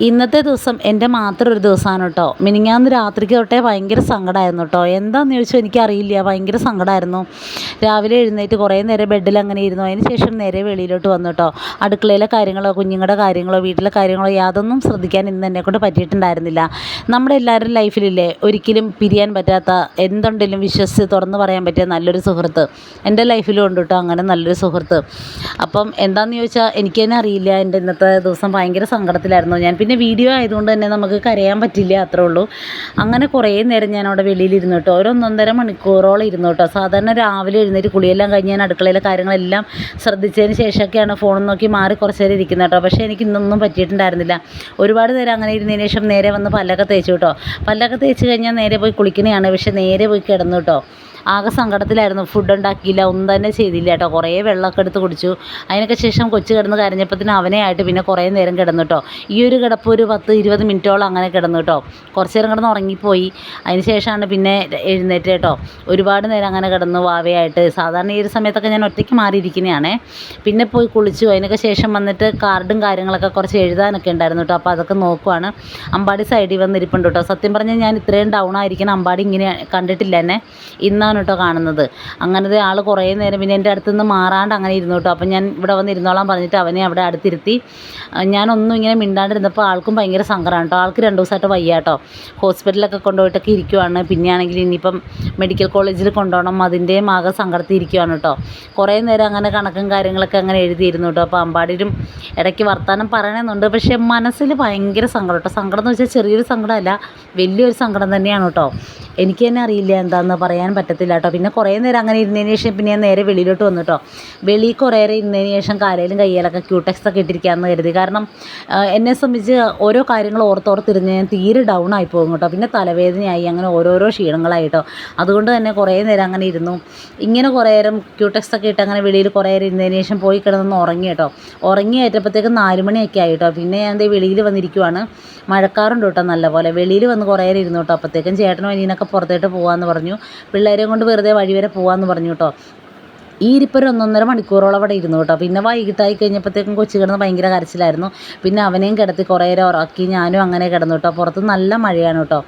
ഇന്നത്തെ ദിവസം എൻ്റെ മാത്രം ഒരു ദിവസമാണ് കേട്ടോ. മിനിങ്ങാന്ന് രാത്രിക്ക് തൊട്ടേ ഭയങ്കര സങ്കടമായിരുന്നു കേട്ടോ. എന്താണെന്ന് ചോദിച്ചാൽ എനിക്കറിയില്ല, ഭയങ്കര സങ്കടമായിരുന്നു. രാവിലെ എഴുന്നേറ്റ് കുറേ നേരം ബെഡിൽ അങ്ങനെ ഇരുന്നു. അതിന് ശേഷം നേരെ വെളിയിലോട്ട് വന്നു കേട്ടോ. അടുക്കളയിലെ കാര്യങ്ങളോ കുഞ്ഞുങ്ങളുടെ കാര്യങ്ങളോ വീട്ടിലെ കാര്യങ്ങളോ യാതൊന്നും ശ്രദ്ധിക്കാൻ ഇന്ന് എന്നെക്കൊണ്ട് പറ്റിയിട്ടുണ്ടായിരുന്നില്ല. നമ്മുടെ എല്ലാവരും ലൈഫിലില്ലേ ഒരിക്കലും പിരിയാൻ പറ്റാത്ത, എന്തുണ്ടെങ്കിലും വിശ്വസിച്ച് തുറന്ന് പറയാൻ പറ്റിയ നല്ലൊരു സുഹൃത്ത് എൻ്റെ ലൈഫിലും ഉണ്ട് കേട്ടോ. അങ്ങനെ നല്ലൊരു സുഹൃത്ത്. അപ്പം എന്താണെന്ന് ചോദിച്ചാൽ എനിക്ക് തന്നെ അറിയില്ല, എൻ്റെ ഇന്നത്തെ ദിവസം ഭയങ്കര സങ്കടത്തിലായിരുന്നു ഞാൻ. പിന്നെ വീഡിയോ ആയതുകൊണ്ട് തന്നെ നമുക്ക് കരയാൻ പറ്റില്ല, അത്രേ ഉള്ളൂ. അങ്ങനെ കുറേ നേരം ഞാൻ അവിടെ വെളിയിലിരുന്നു കേട്ടോ. ഒരു 1.5 മണിക്കൂറോളം ഇരുന്നു കേട്ടോ. സാധാരണ രാവിലെ എഴുന്നേറ്റ് കുളിയെല്ലാം കഴിഞ്ഞ് ഞാൻ അടുക്കളയിലെ കാര്യങ്ങളെല്ലാം ശ്രദ്ധിച്ചതിന് ശേഷമൊക്കെയാണ് ഫോൺ നോക്കി മാറി കുറച്ച് നേരം ഇരിക്കുന്നത് കേട്ടോ. പക്ഷേ എനിക്ക് ഇന്നൊന്നും പറ്റിയിട്ടുണ്ടായിരുന്നില്ല. ഒരുപാട് നേരം അങ്ങനെ ഇരുന്നതിന് ശേഷം നേരെ വന്ന് പല്ലൊക്കെ തേച്ചു കേട്ടോ. പല്ലൊക്കെ തേച്ച് കഴിഞ്ഞാൽ നേരെ പോയി കുളിക്കണതാണ്. പക്ഷേ നേരെ പോയി കിടന്നു കേട്ടോ. ആകെ സങ്കടത്തിലായിരുന്നു. ഫുഡ് ഉണ്ടാക്കിയില്ല, ഒന്നും തന്നെ ചെയ്തില്ല കേട്ടോ. കുറേ വെള്ളമൊക്കെ എടുത്ത് കുടിച്ചു. അതിനൊക്കെ ശേഷം കൊച്ചു കിടന്ന് കരഞ്ഞപ്പോഴത്തേനും അവനെ ആയിട്ട് പിന്നെ കുറേ നേരം കിടന്നു കേട്ടോ. ഈ ഒരു കിടപ്പ് ഒരു 10-20 മിനിറ്റോളം അങ്ങനെ കിടന്നു കേട്ടോ. കുറച്ച് നേരം കിടന്ന് ഉറങ്ങിപ്പോയി. അതിന് ശേഷമാണ് പിന്നെ എഴുന്നേറ്റ് കേട്ടോ. ഒരുപാട് നേരം അങ്ങനെ കിടന്നു വാവയായിട്ട്. സാധാരണ ഈ ഒരു സമയത്തൊക്കെ ഞാൻ ഒറ്റയ്ക്ക് മാറിയിരിക്കുന്നതാണേ. പിന്നെ പോയി കുളിച്ചു. അതിനൊക്കെ ശേഷം വന്നിട്ട് കാർഡും കാര്യങ്ങളൊക്കെ കുറച്ച് എഴുതാനൊക്കെ ഉണ്ടായിരുന്നു കേട്ടോ. അപ്പോൾ അതൊക്കെ നോക്കുവാണ്. അമ്പാടി സൈഡിൽ വന്നിരിപ്പുണ്ട് കേട്ടോ. സത്യം പറഞ്ഞാൽ ഞാൻ ഇത്രയും ഡൗൺ ആയിരിക്കണം അമ്പാടി ഇങ്ങനെ കണ്ടിട്ടില്ല എന്നെ. ഇന്നാണ് കേട്ടോ കാണുന്നത്. അങ്ങനത്തെ ആൾ കുറേ നേരം പിന്നെ എൻ്റെ അടുത്ത് നിന്ന് മാറാണ്ട് അങ്ങനെ ഇരുന്നു കേട്ടോ. അപ്പം ഞാൻ ഇവിടെ വന്ന് ഇരുന്നോളാൻ പറഞ്ഞിട്ട് അവനെ അവിടെ അടുത്തിരുത്തി. ഞാനൊന്നും ഇങ്ങനെ മിണ്ടാണ്ടിരുന്നപ്പോൾ ആൾക്കും ഭയങ്കര സങ്കടമാണ് കേട്ടോ. ആൾക്ക് 2 ദിവസമായിട്ട് വയ്യ കേട്ടോ. ഹോസ്പിറ്റലിലൊക്കെ കൊണ്ടുപോയിട്ടൊക്കെ ഇരിക്കുവാണ്. പിന്നെ ആണെങ്കിൽ ഇനിയിപ്പം മെഡിക്കൽ കോളേജിൽ കൊണ്ടുപോകണം, അതിൻ്റെയും ആകെ സങ്കടത്തിൽ ഇരിക്കുവാണ് കേട്ടോ. കുറേ നേരം അങ്ങനെ കണക്കും കാര്യങ്ങളൊക്കെ അങ്ങനെ എഴുതിയിരുന്നു കേട്ടോ. അപ്പോൾ അമ്പാടിയിലും ഇടയ്ക്ക് വർത്തമാനം പറയണമെന്നുണ്ട്. പക്ഷേ മനസ്സിൽ ഭയങ്കര സങ്കടം കേട്ടോ. സങ്കടം എന്ന് വെച്ചാൽ ചെറിയൊരു സങ്കടമല്ല, വലിയൊരു സങ്കടം തന്നെയാണ് കേട്ടോ. എനിക്ക് തന്നെ അറിയില്ല എന്താണെന്ന് പറയാൻ പറ്റത്തില്ല കേട്ടോ. പിന്നെ കുറേ നേരം അങ്ങനെ ഇരുന്നതിന് ശേഷം പിന്നെ ഞാൻ നേരെ വെളിയിലോട്ട് വന്നു കേട്ടോ. വെളിയിൽ കുറേ നേരം ഇരുന്നതിന് ശേഷം കാലയിലും കയ്യിലൊക്കെ ക്യൂടെക്സൊക്കെ ഇട്ടിരിക്കാമെന്ന് കരുതി. കാരണം എന്നെ സംബന്ധിച്ച് ഓരോ കാര്യങ്ങൾ ഓർത്തോർത്തിരുന്ന് ഞാൻ തീരെ ഡൗൺ ആയി പോകും കേട്ടോ. പിന്നെ തലവേദനയായി, അങ്ങനെ ഓരോരോ ക്ഷീണങ്ങളായി കേട്ടോ. അതുകൊണ്ട് തന്നെ കുറേ നേരം അങ്ങനെ ഇരുന്നു. ഇങ്ങനെ കുറേ നേരം ക്യൂടെക്സൊക്കെ ഇട്ട് അങ്ങനെ വെളിയിൽ കുറേ നേരം ഇരുന്നതിന് ശേഷം പോയി കിടന്നൊന്ന് ഉറങ്ങി കേട്ടോ. ഉറങ്ങി ഏറ്റപ്പോഴത്തേക്കും 4 മണിയൊക്കെ ആയി കേട്ടോ. പിന്നെ ഞാൻ വെളിയിൽ വന്നിരിക്കുവാണ്. മഴക്കാറുണ്ട് കേട്ടോ നല്ലപോലെ. വെളിയിൽ വന്ന് കുറേ നേരം ഇരുന്നു കേട്ടോ. അപ്പോഴത്തേക്കും ചേട്ടനും അനിയനൊക്കെ പുറത്തേട്ട് പോകാമെന്ന് പറഞ്ഞു. പിള്ളേരെയും കൊണ്ട് വെറുതെ വഴി വരെ പോകാമെന്ന് പറഞ്ഞു കേട്ടോ. ഈ ഇരിപ്പൊരു 1.5 മണിക്കൂറോളം അവിടെ ഇരുന്നു കേട്ടോ. പിന്നെ വൈകിട്ടായി കഴിഞ്ഞപ്പോഴത്തേക്കും കൊച്ചു കിടന്ന് ഭയങ്കര കരച്ചിലായിരുന്നു. പിന്നെ അവനെയും കിടത്തി കുറേ നേരം ഉറക്കി. ഞാനും അങ്ങനെ കിടന്നു കേട്ടോ. പുറത്ത് നല്ല മഴയാണ് കേട്ടോ.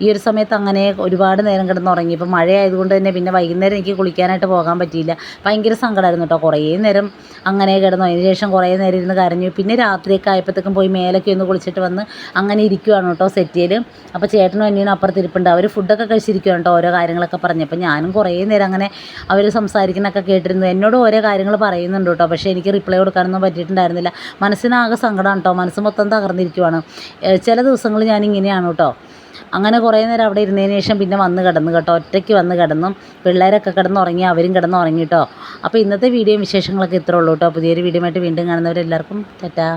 ഈ ഒരു സമയത്ത് അങ്ങനെ ഒരുപാട് നേരം കിടന്ന് ഉറങ്ങി. ഇപ്പം മഴയായതുകൊണ്ട് തന്നെ പിന്നെ വൈകുന്നേരം എനിക്ക് കുളിക്കാനായിട്ട് പോകാൻ പറ്റിയില്ല. ഭയങ്കര സങ്കടമായിരുന്നു കേട്ടോ. കുറേ നേരം അങ്ങനെ കിടന്നു. അതിന് ശേഷം കുറേ നേരം ഇരുന്ന് കരഞ്ഞു. പിന്നെ രാത്രിയൊക്കെ ആയപ്പോഴത്തേക്കും പോയി മേലൊക്കെ ഒന്ന് കുളിച്ചിട്ട് വന്ന് അങ്ങനെ ഇരിക്കുവാണ് കേട്ടോ സെറ്റിയിൽ. അപ്പോൾ ചേട്ടനും അനിയനും അപ്പുറത്തിരിപ്പുണ്ട്. അവർ ഫുഡൊക്കെ കഴിച്ചിരിക്കുകയാണ് കേട്ടോ. ഓരോ കാര്യങ്ങളൊക്കെ പറഞ്ഞപ്പോൾ ഞാനും കുറേ നേരം അങ്ങനെ അവർ സംസാരിക്കുന്നതൊക്കെ കേട്ടിരുന്നു. എന്നോട് ഓരോ കാര്യങ്ങൾ പറയുന്നുണ്ട് കേട്ടോ. പക്ഷേ എനിക്ക് റിപ്ലൈ കൊടുക്കാനൊന്നും പറ്റിയിട്ടുണ്ടായിരുന്നില്ല. മനസ്സിനാകെ സങ്കടമാണ് കേട്ടോ. മനസ്സ് മൊത്തം തകർന്നിരിക്കുവാണ്. ചില ദിവസങ്ങൾ ഞാനിങ്ങനെയാണ് കേട്ടോ. അങ്ങനെ കുറേ നേരം അവിടെ ഇരുന്നതിന് ശേഷം പിന്നെ വന്ന് കിടന്നു കേട്ടോ. ഒറ്റയ്ക്ക് വന്ന് കിടന്നു. പിള്ളേരൊക്കെ കിടന്നുറങ്ങി, അവരും കിടന്നുറങ്ങി കേട്ടോ. അപ്പോൾ ഇന്നത്തെ വീഡിയോയും വിശേഷങ്ങളൊക്കെ ഇത്രേ ഉള്ളൂ കേട്ടോ. പുതിയൊരു വീഡിയോ ആയിട്ട് വീണ്ടും കാണുന്നവരെല്ലാവർക്കും ടാറ്റാ.